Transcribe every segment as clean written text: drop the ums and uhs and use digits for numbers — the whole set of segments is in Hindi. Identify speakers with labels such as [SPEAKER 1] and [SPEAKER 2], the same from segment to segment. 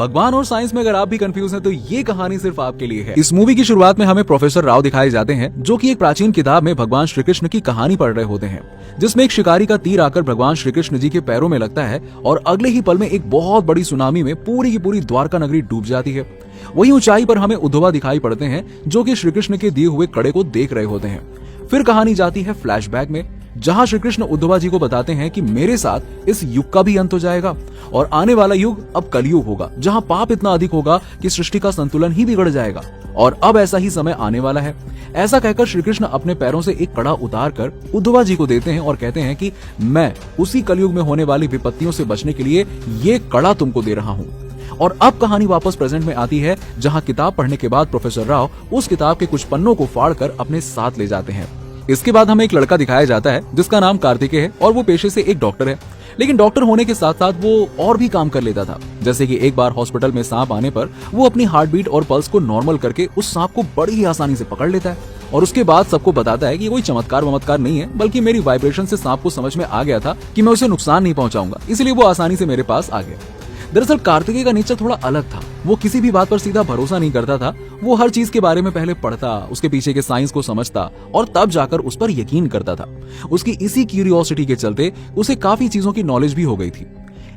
[SPEAKER 1] भगवान और साइंस में अगर आप भी कंफ्यूज हैं तो ये कहानी सिर्फ आपके लिए है। इस मूवी की शुरुआत में हमें प्रोफेसर राव दिखाए जाते हैं, जो कि एक प्राचीन किताब में भगवान श्री कृष्ण की कहानी पढ़ रहे होते हैं, जिसमें एक शिकारी का तीर आकर भगवान श्री कृष्ण जी के पैरों में लगता है और अगले ही पल में एक बहुत बड़ी सुनामी में पूरी की पूरी द्वारका नगरी डूब जाती है। वहीं ऊंचाई पर हमें उद्धवा दिखाई पड़ते हैं, जो कि श्री कृष्ण के दिए हुए कड़े को देख रहे होते हैं। फिर कहानी जाती है फ्लैशबैक में, जहां श्री कृष्ण उद्धवा जी को बताते हैं कि मेरे साथ इस युग का भी अंत हो जाएगा और आने वाला युग अब कलयुग होगा, जहां पाप इतना अधिक होगा कि सृष्टि का संतुलन ही बिगड़ जाएगा और अब ऐसा ही समय आने वाला है। ऐसा कहकर श्री कृष्ण अपने पैरों से एक कड़ा उतार कर उद्धवा जी को देते हैं और कहते हैं कि मैं उसी कलयुग में होने वाली विपत्तियों से बचने के लिए ये कड़ा तुमको दे रहा हूँ। और अब कहानी वापस प्रेजेंट में आती है, जहां किताब पढ़ने के बाद प्रोफेसर राव उस किताब के कुछ पन्नों को फाड़कर अपने साथ ले जाते हैं। इसके बाद हमें एक लड़का दिखाया जाता है जिसका नाम कार्तिकेय है और वो पेशे से एक डॉक्टर है, लेकिन डॉक्टर होने के साथ साथ वो और भी काम कर लेता था। जैसे कि एक बार हॉस्पिटल में सांप आने पर वो अपनी हार्ट बीट और पल्स को नॉर्मल करके उस सांप को बड़ी ही आसानी से पकड़ लेता है और उसके बाद सबको बताता है कि कोई चमत्कार वमत्कार नहीं है, बल्कि मेरी वाइब्रेशन से सांप को समझ में आ गया था कि मैं उसे नुकसान नहीं पहुंचाऊंगा, इसलिए वो आसानी से मेरे पास आ गया। दरअसल कार्तिकेय का नेचर थोड़ा अलग था। वो किसी भी बात पर सीधा भरोसा नहीं करता था। वो हर चीज के बारे में पहले पढ़ता, उसके पीछे के साइंस को समझता और तब जाकर उस पर यकीन करता था। उसकी इसी क्यूरियोसिटी के चलते उसे काफी चीजों की नॉलेज भी हो गई थी।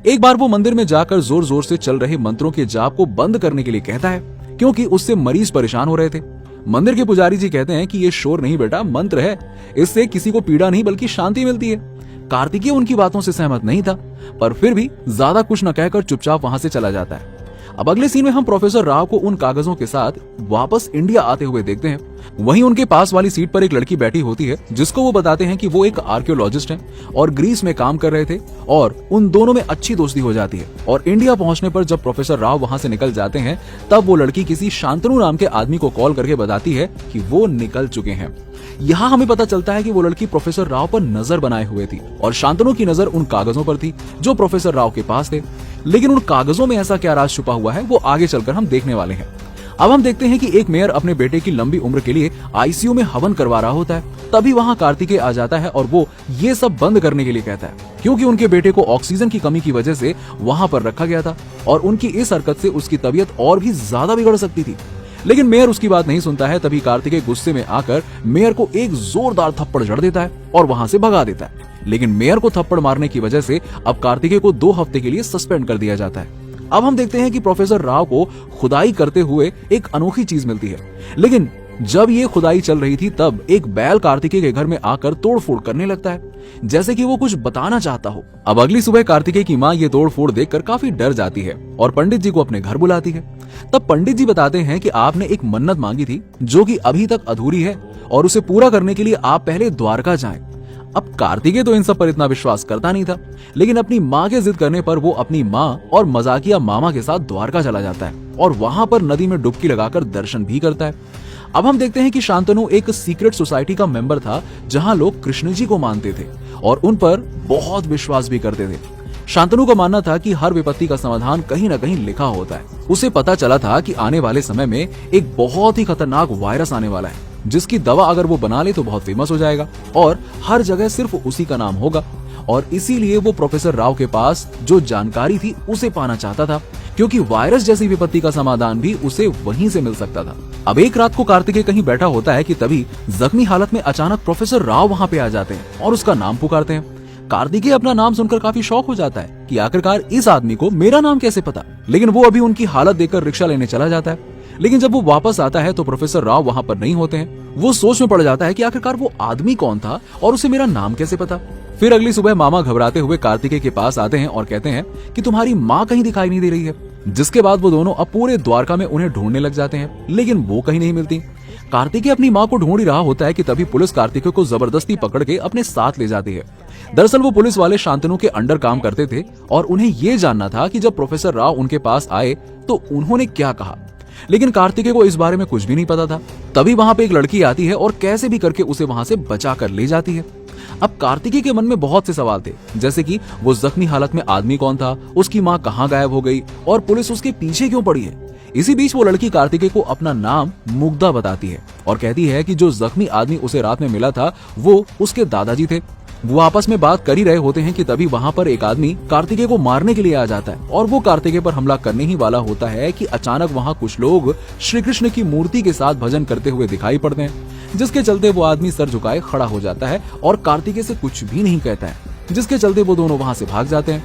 [SPEAKER 1] एक बार वो मंदिर में जाकर जोर जोर से चल रहे मंत्रों के जाप को बंद करने के लिए कहता है, क्योंकि उससे मरीज परेशान हो रहे थे। मंदिर के पुजारी जी कहते हैं कि ये शोर नहीं बेटा, मंत्र है, इससे किसी को पीड़ा नहीं बल्कि शांति मिलती है। कार्तिकेय उनकी बातों से सहमत नहीं था, पर फिर भी ज्यादा कुछ न कहकर चुपचाप वहां से चला जाता है। अब अगले सीन में हम प्रोफेसर राव को उन कागजों के साथ वापस इंडिया आते हुए देखते हैं। वहीं उनके पास वाली सीट पर एक लड़की बैठी होती है, जिसको वो बताते हैं कि वो एक आर्कियोलॉजिस्ट हैं और ग्रीस में काम कर रहे थे और उन दोनों में अच्छी दोस्ती हो जाती है। और इंडिया पहुंचने पर जब प्रोफेसर राव वहां से निकल जाते हैं, तब वो लड़की किसी शांतनु नाम के आदमी को कॉल करके बताती है कि वो निकल चुके हैं। यहाँ हमें पता चलता है कि वो लड़की प्रोफेसर राव पर नजर बनाए हुए थी और शांतनु की नजर उन कागजों पर थी जो प्रोफेसर राव के पास थे। लेकिन उन कागजों में ऐसा क्या राज छुपा हुआ है, वो आगे चलकर हम देखने वाले हैं। अब हम देखते हैं कि एक मेयर अपने बेटे की लंबी उम्र के लिए आईसीयू में हवन करवा रहा होता है। तभी वहाँ कार्तिकेय आ जाता है और वो ये सब बंद करने के लिए कहता है, क्योंकि उनके बेटे को ऑक्सीजन की कमी की वजह से वहाँ पर रखा गया था और उनकी इस हरकत से उसकी तबीयत और भी ज्यादा बिगड़ सकती थी। लेकिन मेयर उसकी बात नहीं सुनता है। तभी कार्तिकेय गुस्से में आकर मेयर को एक जोरदार थप्पड़ जड़ देता है और वहां से भगा देता है। लेकिन मेयर को थप्पड़ मारने की वजह से अब कार्तिकेय को 2 हफ्ते के लिए सस्पेंड कर दिया जाता है। अब हम देखते हैं कि प्रोफेसर राव को खुदाई करते हुए एक अनोखी चीज मिलती है। लेकिन जब ये खुदाई चल रही थी, तब एक बैल कार्तिकेय के घर में आकर तोड़फोड़ करने लगता है, जैसे कि वो कुछ बताना चाहता हो। अब अगली सुबह कार्तिकेय की माँ ये तोड़फोड़ देखकर काफी डर जाती है और पंडित जी को अपने घर बुलाती है। तब पंडित जी बताते हैं कि आपने एक मन्नत मांगी थी जो कि अभी तक अधूरी है और उसे पूरा करने के लिए आप पहले द्वारका जाएं। अब कार्तिकेय तो इन सब पर इतना विश्वास करता नहीं था, लेकिन अपनी माँ के जिद करने पर वो अपनी माँ और मजाकिया मामा के साथ द्वारका चला जाता है और वहां पर नदी में डुबकी लगाकर दर्शन भी करता है। अब हम देखते हैं कि शांतनु एक सीक्रेट सोसाइटी का मेंबर था, जहां लोग कृष्ण जी को मानते थे और उन पर बहुत विश्वास भी करते थे। शांतनु का मानना था कि हर विपत्ति का समाधान कहीं न कहीं लिखा होता है। उसे पता चला था कि आने वाले समय में एक बहुत ही खतरनाक वायरस आने वाला है, जिसकी दवा अगर वो बना ले तो बहुत फेमस हो जाएगा और हर जगह सिर्फ उसी का नाम होगा। और इसीलिए वो प्रोफेसर राव के पास जो जानकारी थी उसे पाना चाहता था, क्योंकि वायरस जैसी विपत्ति का समाधान भी उसे वहीं से मिल सकता था। अब एक रात को कार्तिकेय कहीं बैठा होता है कि तभी जख्मी हालत में अचानक प्रोफेसर राव वहां पे आ जाते हैं और उसका नाम पुकारते हैं। कार्तिकेय अपना नाम सुनकर काफी शॉक हो जाता है कि आखिरकार इस आदमी को मेरा नाम कैसे पता। लेकिन वो अभी उनकी हालत देखकर रिक्शा लेने चला जाता है। लेकिन जब वो वापस आता है तो प्रोफेसर राव वहां पर नहीं होते हैं। वो सोच में पड़ जाता है कि आखिरकार वो आदमी कौन था और उसे मेरा नाम कैसे पता। फिर अगली सुबह मामा घबराते हुए कार्तिकेय के पास आते हैं और कहते हैं कि तुम्हारी माँ कहीं दिखाई नहीं दे रही है। जिसके बाद वो दोनों अब पूरे द्वारका में उन्हें ढूंढने लग जाते हैं, लेकिन वो कहीं नहीं मिलती। कार्तिकेय अपनी माँ को ढूंढ ही रहा होता है कि तभी पुलिस कार्तिकेय को जबरदस्ती पकड़ के अपने साथ ले जाती है। दरअसल वो पुलिस वाले शांतनु के अंडर काम करते थे और उन्हें ये जानना था कि जब प्रोफेसर राव उनके पास आए तो उन्होंने क्या कहा। लेकिन कार्तिकेय को इस बारे में कुछ भी नहीं पता था। तभी वहां पे एक लड़की आती है और कैसे भी करके उसे वहां से बचा कर ले जाती है। अब कार्तिकेय के मन में बहुत से सवाल थे, जैसे कि वो जख्मी हालत में आदमी कौन था, उसकी माँ कहाँ गायब हो गई और पुलिस उसके पीछे क्यों पड़ी है। इसी बीच वो लड़की कार्तिकेय को अपना नाम मुग्धा बताती है और कहती है कि जो जख्मी आदमी उसे रात में मिला था वो उसके दादाजी थे। वो आपस में बात कर ही रहे होते हैं कि तभी वहाँ पर एक आदमी कार्तिकेय को मारने के लिए आ जाता है और वो कार्तिकेय पर हमला करने ही वाला होता है कि अचानक वहाँ कुछ लोग श्री कृष्ण की मूर्ति के साथ भजन करते हुए दिखाई पड़ते हैं, जिसके चलते वो आदमी सर झुकाए खड़ा हो जाता है और कार्तिकेय से कुछ भी नहीं कहता है, जिसके चलते वो दोनों वहाँ से भाग जाते हैं।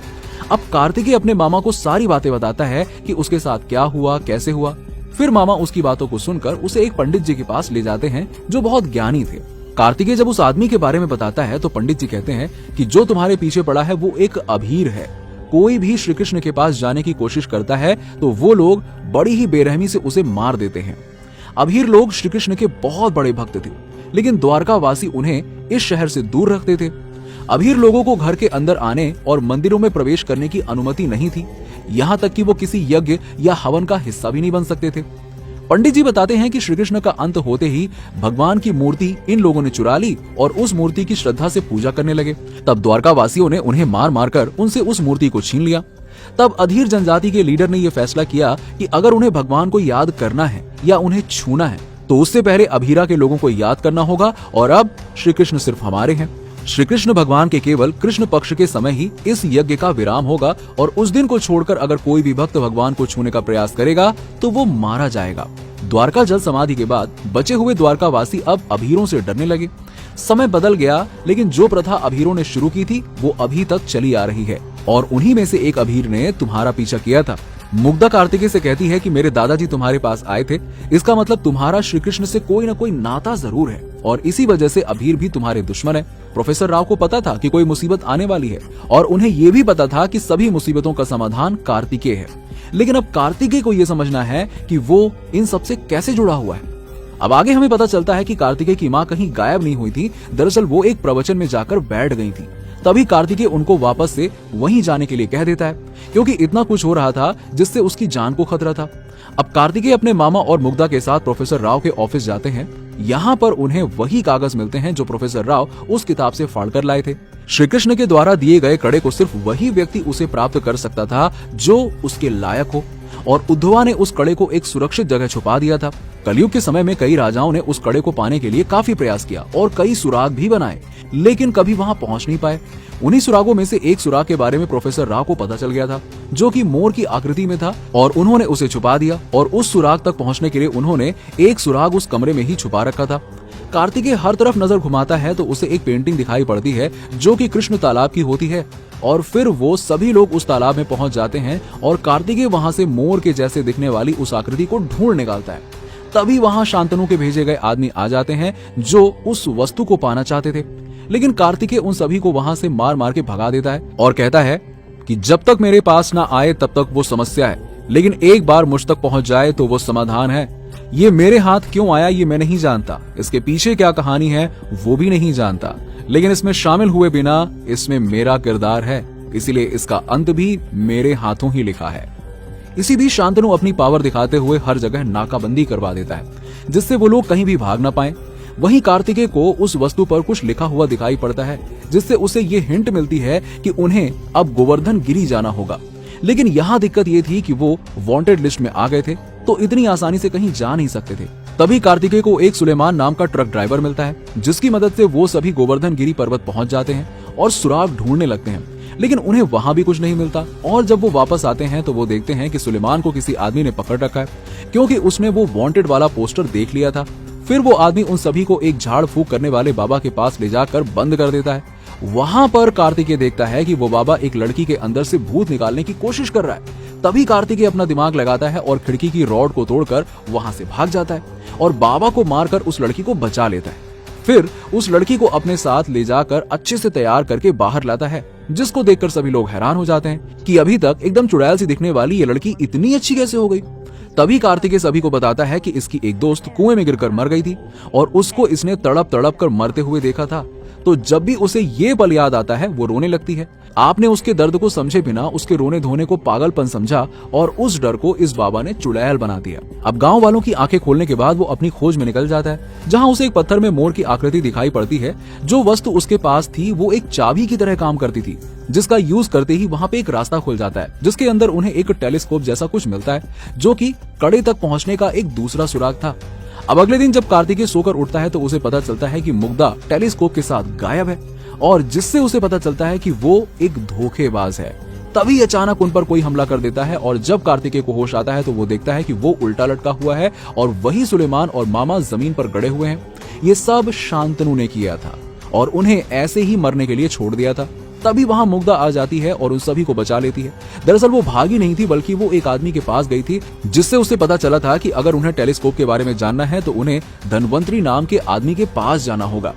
[SPEAKER 1] अब कार्तिकेय अपने मामा को सारी बातें बताता है कि उसके साथ क्या हुआ, कैसे हुआ। फिर मामा उसकी बातों को सुनकर उसे एक पंडित जी के पास ले जाते हैं जो बहुत ज्ञानी थे। कार्तिकेय जब उस आदमी के बारे में बताता है तो पंडित जी कहते हैं कि जो तुम्हारे पीछे पड़ा है वो एक अभीर है। कोई भी श्री कृष्ण के पास जाने की कोशिश करता है तो वो लोग बड़ी ही बेरहमी से उसे मार देते हैं। अभीर लोग श्री कृष्ण के बहुत बड़े भक्त थे, लेकिन द्वारका वासी उन्हें इस शहर से दूर रखते थे। अभीर लोगों को घर के अंदर आने और मंदिरों में प्रवेश करने की अनुमति नहीं थी, यहाँ तक कि वो किसी यज्ञ या हवन का हिस्सा भी नहीं बन सकते थे। पंडित जी बताते हैं कि श्री कृष्ण का अंत होते ही भगवान की मूर्ति इन लोगों ने चुरा ली और उस मूर्ति की श्रद्धा से पूजा करने लगे। तब द्वारका वासियों ने उन्हें मार मारकर उनसे उस मूर्ति को छीन लिया। तब अधीर जनजाति के लीडर ने यह फैसला किया कि अगर उन्हें भगवान को याद करना है या उन्हें छूना है तो उससे पहले अभीरा के लोगों को याद करना होगा और अब श्री कृष्ण सिर्फ हमारे हैं। श्री कृष्ण भगवान के केवल कृष्ण पक्ष के समय ही इस यज्ञ का विराम होगा और उस दिन को छोड़कर अगर कोई भी भक्त भगवान को छूने का प्रयास करेगा तो वो मारा जाएगा। द्वारका जल समाधि के बाद बचे हुए द्वारका वासी अब अभीरों से डरने लगे। समय बदल गया, लेकिन जो प्रथा अभीरों ने शुरू की थी वो अभी तक चली आ रही है और उन्हीं में से एक अभीर ने तुम्हारा पीछा किया था। मुग्धा कार्तिकेय से कहती है कि मेरे दादाजी तुम्हारे पास आए थे, इसका मतलब तुम्हारा श्री कृष्ण से कोई न कोई नाता जरूर है और इसी वजह से अभीर भी तुम्हारे दुश्मन है। प्रोफेसर राव को पता था कि कोई मुसीबत आने वाली है और उन्हें ये भी पता था कि सभी मुसीबतों का समाधान कार्तिकेय है, लेकिन अब कार्तिकेय को ये समझना है कि वो इन सबसे कैसे जुड़ा हुआ है। अब आगे हमें पता चलता है कि कार्तिकेय की माँ कहीं गायब नहीं हुई थी, दरअसल वो एक प्रवचन में जाकर बैठ गई थी। तभी कार्तिकेय उनको वापस से वहीं जाने के लिए कह देता है, क्योंकि इतना कुछ हो रहा था जिससे उसकी जान को खतरा था। अब कार्तिकेय अपने मामा और मुग्धा के साथ प्रोफेसर राव के ऑफिस जाते हैं। यहाँ पर उन्हें वही कागज मिलते हैं जो प्रोफेसर राव उस किताब से फाड़ कर लाए थे। श्री कृष्ण के द्वारा दिए गए कड़े को सिर्फ वही व्यक्ति उसे प्राप्त कर सकता था जो उसके लायक हो, और उद्धवा ने उस कड़े को एक सुरक्षित जगह छुपा दिया था। कलयुग के समय में कई राजाओं ने उस कड़े को पाने के लिए काफी प्रयास किया और कई सुराग भी बनाए, लेकिन कभी वहां पहुंच नहीं पाए। उन्हीं सुरागों में से एक सुराग के बारे में प्रोफेसर राव को पता चल गया था, जो कि मोर की आकृति में था, और उन्होंने उसे छुपा दिया और उस सुराग तक पहुंचने के लिए उन्होंने एक सुराग उस कमरे में ही छुपा रखा था। कार्तिकेय हर तरफ नजर घुमाता है तो उसे एक पेंटिंग दिखाई पड़ती है जो कि कृष्ण तालाब की होती है, और फिर वो सभी लोग उस तालाब में पहुंच जाते हैं और कार्तिकेय वहां से मोर के जैसे दिखने वाली उस आकृति को ढूंढ निकालता है। तभी वहां शांतनु के भेजे गए आदमी आ जाते हैं जो उस वस्तु को पाना चाहते थे, लेकिन कार्तिकेय उन सभी को वहां से मार मार के भगा देता है और कहता है कि जब तक मेरे पास ना आए तब तक वो समस्या है, लेकिन एक बार मुझ तक पहुंच जाए तो वो समाधान है। ये मेरे हाथ क्यों आया ये मैं नहीं जानता, इसके पीछे क्या कहानी है वो भी नहीं जानता, लेकिन इसमें शामिल हुए बिना इसमें मेरा किरदार है, इसीलिए इसका अंत भी मेरे हाथों ही लिखा है। इसी बीच शांतनु अपनी पावर दिखाते हुए हर जगह नाकाबंदी करवा देता है, जिससे वो लोग कहीं भी भाग ना पाए। वहीं कार्तिकेय को उस वस्तु पर कुछ लिखा हुआ दिखाई पड़ता है, जिससे उसे ये हिंट मिलती है कि उन्हें अब गोवर्धन गिरी जाना होगा। लेकिन यहाँ दिक्कत ये थी कि वो वांटेड लिस्ट में आ गए थे, तो इतनी आसानी से कहीं जा नहीं सकते थे। तभी कार्तिकेय को एक सुलेमान नाम का ट्रक ड्राइवर मिलता है, जिसकी मदद से वो सभी गोवर्धन गिरी पर्वत पहुंच जाते हैं और सुराग ढूंढने लगते हैं, लेकिन उन्हें वहां भी कुछ नहीं मिलता। और जब वो वापस आते हैं तो वो देखते हैं कि सुलेमान को किसी आदमी ने पकड़ रखा है, क्योंकि उसने वो वांटेड वाला पोस्टर देख लिया था। फिर वो आदमी उन सभी को एक झाड़ फूक करने वाले बाबा के पास ले जाकर बंद कर देता है। वहां पर कार्तिकेय देखता है कि वो बाबा एक लड़की के अंदर से भूत निकालने की कोशिश कर रहा है। तभी कार्तिकेय अपना दिमाग लगाता है और खिड़की की रॉड को तोड़कर वहां से भाग जाता है और बाबा को मारकर उस लड़की को बचा लेता है। फिर उस लड़की को अपने साथ ले जाकर अच्छे से तैयार करके बाहर लाता है, जिसको देखकर सभी लोग हैरान हो जाते हैं कि अभी तक एकदम चुड़ैल सी दिखने वाली ये लड़की इतनी अच्छी कैसे हो गई। तभी कार्तिकेय सभी को बताता है कि इसकी एक दोस्त कुएं में गिरकर मर गई थी और उसको इसने तड़प तड़प कर मरते हुए देखा था। तो जब भी उसे ये पल याद आता है वो रोने लगती है। आपने उसके दर्द को समझे बिना उसके रोने धोने को पागलपन समझा और उस डर को इस बाबा ने चुड़ैल बना दिया। अब गांव वालों की आंखें खोलने के बाद वो अपनी खोज में निकल जाता है, जहां उसे एक पत्थर में मोर की आकृति दिखाई पड़ती है। जो वस्तु उसके पास थी वो एक चाबी की तरह काम करती थी, जिसका यूज करते ही वहां पे एक रास्ता खुल जाता है, जिसके अंदर उन्हें एक टेलीस्कोप जैसा कुछ मिलता है, जो कि कड़े तक पहुंचने का एक दूसरा सुराग था। अब अगले दिन जब कार्तिकेय सोकर उठता है तो उसे पता चलता है कि मुग्धा टेलीस्कोप के साथ गायब है और जिससे उसे पता चलता है कि वो एक धोखेबाज है। तभी अचानक उन पर कोई हमला कर देता है और जब कार्तिकेय को होश आता है तो वो देखता है कि वो उल्टा लटका हुआ है और वही सुलेमान और मामा जमीन पर गड़े हुए हैं। ये सब शांतनु ने किया था और उन्हें ऐसे ही मरने के लिए छोड़ दिया था। तभी वहां मुग्धा आ जाती है और उन सभी को बचा लेती है। दरअसल वो भागी नहीं थी बल्कि वो एक आदमी के पास गई थी जिससे उसे पता चला था कि अगर उन्हें टेलीस्कोप के बारे में जानना है तो उन्हें धनवंतरी नाम के आदमी के पास जाना होगा।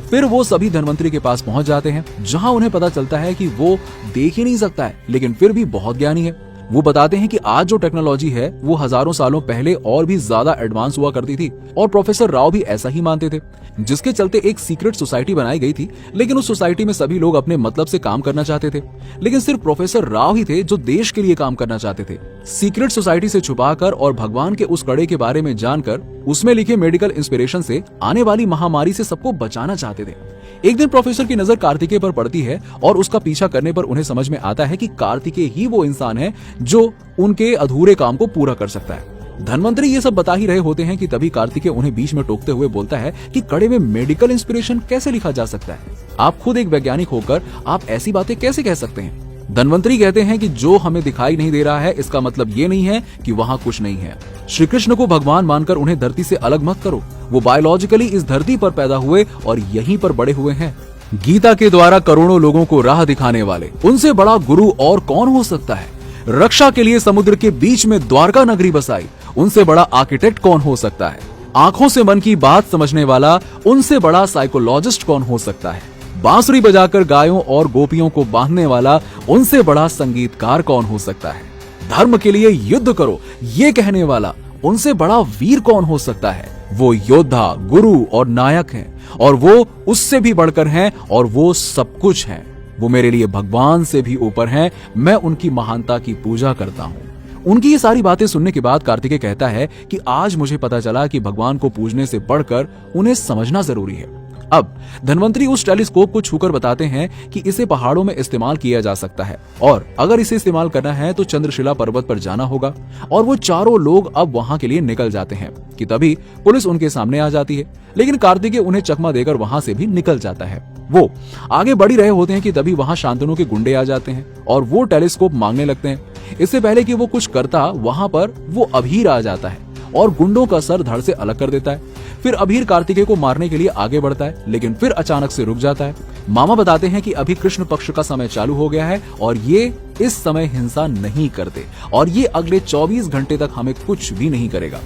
[SPEAKER 1] फिर वो सभी धनवंतरी के पास पहुंच जाते हैं जहां उन्हें पता चलता है कि वो देख ही नहीं सकता है लेकिन फिर भी बहुत ज्ञानी है। वो बताते हैं कि आज जो टेक्नोलॉजी है वो हजारों सालों पहले और भी ज्यादा एडवांस हुआ करती थी और प्रोफेसर राव भी ऐसा ही मानते थे, जिसके चलते एक सीक्रेट सोसाइटी बनाई गई थी। लेकिन उस सोसाइटी में सभी लोग अपने मतलब से काम करना चाहते थे, लेकिन सिर्फ प्रोफेसर राव ही थे जो देश के लिए काम करना चाहते थे। सीक्रेट सोसाइटी से छुपाकर और भगवान के उस कड़े के बारे में जानकर उसमें लिखे मेडिकल इंस्पिरेशन से आने वाली महामारी से सबको बचाना चाहते थे। एक दिन प्रोफेसर की नजर कार्तिकेय पर पड़ती है और उसका पीछा करने पर उन्हें समझ में आता है कि कार्तिकेय ही वो इंसान है जो उनके अधूरे काम को पूरा कर सकता है। धनवंतरी ये सब बता ही रहे होते हैं कि तभी कार्तिकेय उन्हें बीच में टोकते हुए बोलता है कि कड़े में मेडिकल इंस्पिरेशन कैसे लिखा जा सकता है? आप खुद एक वैज्ञानिक होकर आप ऐसी बातें कैसे कह सकते हैं? धनवंतरी कहते हैं कि जो हमें दिखाई नहीं दे रहा है इसका मतलब ये नहीं है कि वहाँ कुछ नहीं है। श्री कृष्ण को भगवान मानकर उन्हें धरती से अलग मत करो। वो बायोलॉजिकली इस धरती पर पैदा हुए और यहीं पर बड़े हुए हैं। गीता के द्वारा करोड़ों लोगों को राह दिखाने वाले उनसे बड़ा गुरु और कौन हो सकता है? रक्षा के लिए समुद्र के बीच में द्वारका नगरी बसाई, उनसे बड़ा आर्किटेक्ट कौन हो सकता है? आंखों से मन की बात समझने वाला उनसे बड़ा साइकोलॉजिस्ट कौन हो सकता है? बांसुरी बजाकर गायों और गोपियों को बांधने वाला उनसे बड़ा संगीतकार कौन हो सकता है? धर्म के लिए युद्ध करो ये कहने वाला उनसे बड़ा वीर कौन हो सकता है? वो योद्धा, गुरु और नायक हैं और वो उससे भी बढ़कर हैं और वो सब कुछ हैं। वो मेरे लिए भगवान से भी ऊपर हैं। मैं उनकी महानता की पूजा करता हूँ। उनकी ये सारी बातें सुनने के बाद कार्तिकेय कहता है कि आज मुझे पता चला कि भगवान को पूजने से बढ़कर उन्हें समझना जरूरी है। अब धनवंतरी उस टेलीस्कोप को छूकर बताते हैं कि इसे पहाड़ों में इस्तेमाल किया जा सकता है और अगर इसे इस्तेमाल करना है तो चंद्रशिला पर्वत पर जाना होगा। और वो चारों लोग अब वहां के लिए निकल जाते हैं कि तभी पुलिस उनके सामने आ जाती है, लेकिन कार्तिकेय उन्हें चकमा देकर वहां से भी निकल जाता है। वो आगे बढ़ ही रहे होते हैं कि तभी वहां शांतनु के गुंडे आ जाते हैं और वो टेलीस्कोप मांगने लगते हैं। इससे पहले कि वो कुछ करता वहां पर वो अभीर आ जाता है और गुंडों का सर धड़ से अलग कर देता है। फिर अभीर कार्तिकेय को मारने के लिए आगे बढ़ता है लेकिन फिर अचानक से रुक जाता है। मामा बताते हैं कि अभी कृष्ण पक्ष का समय चालू हो गया है और ये इस समय हिंसा नहीं करते और ये अगले 24 घंटे तक हमें कुछ भी नहीं करेगा।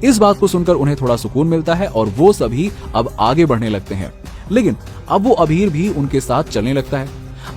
[SPEAKER 1] इस बात को सुनकर उन्हें थोड़ा सुकून मिलता है और वो सभी अब आगे बढ़ने लगते हैं, लेकिन अब वो अभीर भी उनके साथ चलने लगता है।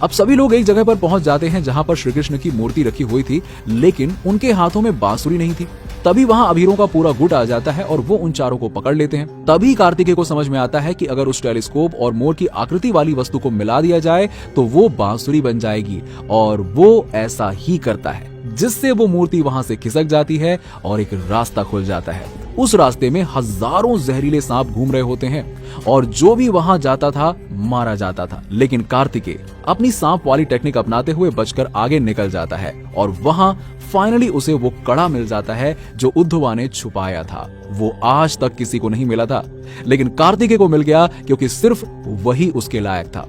[SPEAKER 1] अब सभी लोग एक जगह पर पहुंच जाते हैं जहां पर श्री कृष्ण की मूर्ति रखी हुई थी, लेकिन उनके हाथों में बांसुरी नहीं थी। तभी वहां अभीरों का पूरा गुट आ जाता है और वो उन चारों को पकड़ लेते हैं। तभी कार्तिकेय को समझ में आता है कि अगर उस टेलीस्कोप और मोर की आकृति वाली वस्तु को मिला दिया जाए तो वो बांसुरी बन जाएगी और वो ऐसा ही करता है, जिससे वो मूर्ति वहां से खिसक जाती है और एक रास्ता खुल जाता है। उस रास्ते में हजारों जहरीले सांप घूम रहे होते हैं और जो भी वहां जाता था मारा जाता था, लेकिन कार्तिकेय अपनी सांप वाली टेक्निक अपनाते हुए बचकर आगे निकल जाता है और वहां फाइनली उसे वो कड़ा मिल जाता है जो उद्धवा ने छुपाया था। वो आज तक किसी को नहीं मिला था, लेकिन कार्तिकेय को मिल गया क्योंकि सिर्फ वही उसके लायक था।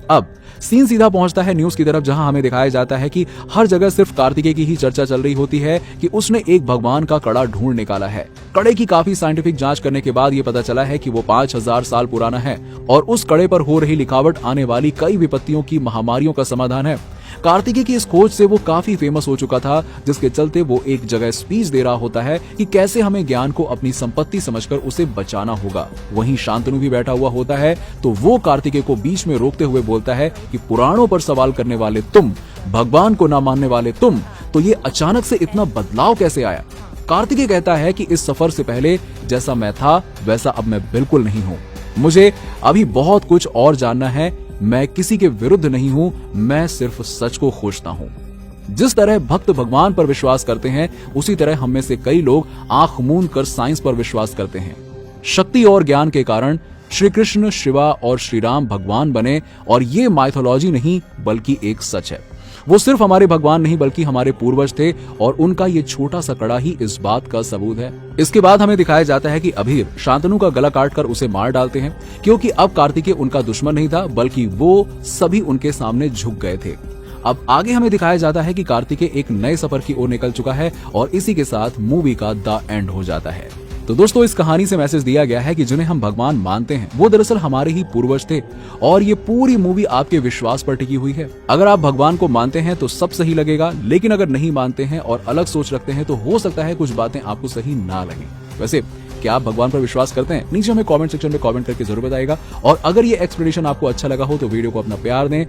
[SPEAKER 1] अब सीन सीधा पहुंचता है न्यूज की तरफ, जहां हमें दिखाया जाता है कि हर जगह सिर्फ कार्तिकेय की ही चर्चा चल रही होती है कि उसने एक भगवान का कड़ा ढूंढ निकाला है। कड़े की काफी साइंटिफिक जांच करने के बाद ये पता चला है कि वो 5000 साल पुराना है और उस कड़े पर हो रही लिखावट आने वाली कई विपत्तियों की महामारियों का समाधान है। कार्तिकेय की इस खोज से वो काफी फेमस हो चुका था, जिसके चलते वो एक जगह स्पीच दे रहा होता है कि कैसे हमें ज्ञान को अपनी संपत्ति समझकर उसे बचाना होगा। वहीं शांतनु भी बैठा हुआ होता है तो वो कार्तिकेय को बीच में रोकते हुए बोलता है कि पुराणों पर सवाल करने वाले तुम, भगवान को न मानने वाले तुम, तो ये अचानक से इतना बदलाव कैसे आया? कार्तिकेय कहता है कि इस सफर से पहले जैसा मैं था वैसा अब मैं बिल्कुल नहीं हूँ। मुझे अभी बहुत कुछ और जानना है। मैं किसी के विरुद्ध नहीं हूं, मैं सिर्फ सच को खोजता हूं। जिस तरह भक्त भगवान पर विश्वास करते हैं, उसी तरह हम में से कई लोग आंख मूंद कर साइंस पर विश्वास करते हैं। शक्ति और ज्ञान के कारण श्री कृष्ण, शिवा और श्री राम भगवान बने और ये माइथोलॉजी नहीं बल्कि एक सच है। वो सिर्फ हमारे भगवान नहीं बल्कि हमारे पूर्वज थे और उनका ये छोटा सा कड़ा ही इस बात का सबूत है। इसके बाद हमें दिखाया जाता है कि अभीर शांतनु का गला काटकर उसे मार डालते हैं, क्योंकि अब कार्तिकेय उनका दुश्मन नहीं था बल्कि वो सभी उनके सामने झुक गए थे। अब आगे हमें दिखाया जाता है कि कार्तिकेय एक नए सफर की ओर निकल चुका है और इसी के साथ मूवी का द एंड हो जाता है। तो दोस्तों, इस कहानी से मैसेज दिया गया है कि जिन्हें हम भगवान मानते हैं वो दरअसल हमारे ही पूर्वज थे और ये पूरी मूवी आपके विश्वास पर टिकी हुई है। अगर आप भगवान को मानते हैं तो सब सही लगेगा, लेकिन अगर नहीं मानते हैं और अलग सोच रखते हैं तो हो सकता है कुछ बातें आपको सही ना लगे। वैसे क्या आप भगवान पर विश्वास करते हैं? नीचे हमें कमेंट सेक्शन में कमेंट करके जरूर बताइएगा। और अगर ये एक्सप्लेनेशन आपको अच्छा लगा हो तो वीडियो को अपना प्यार दें।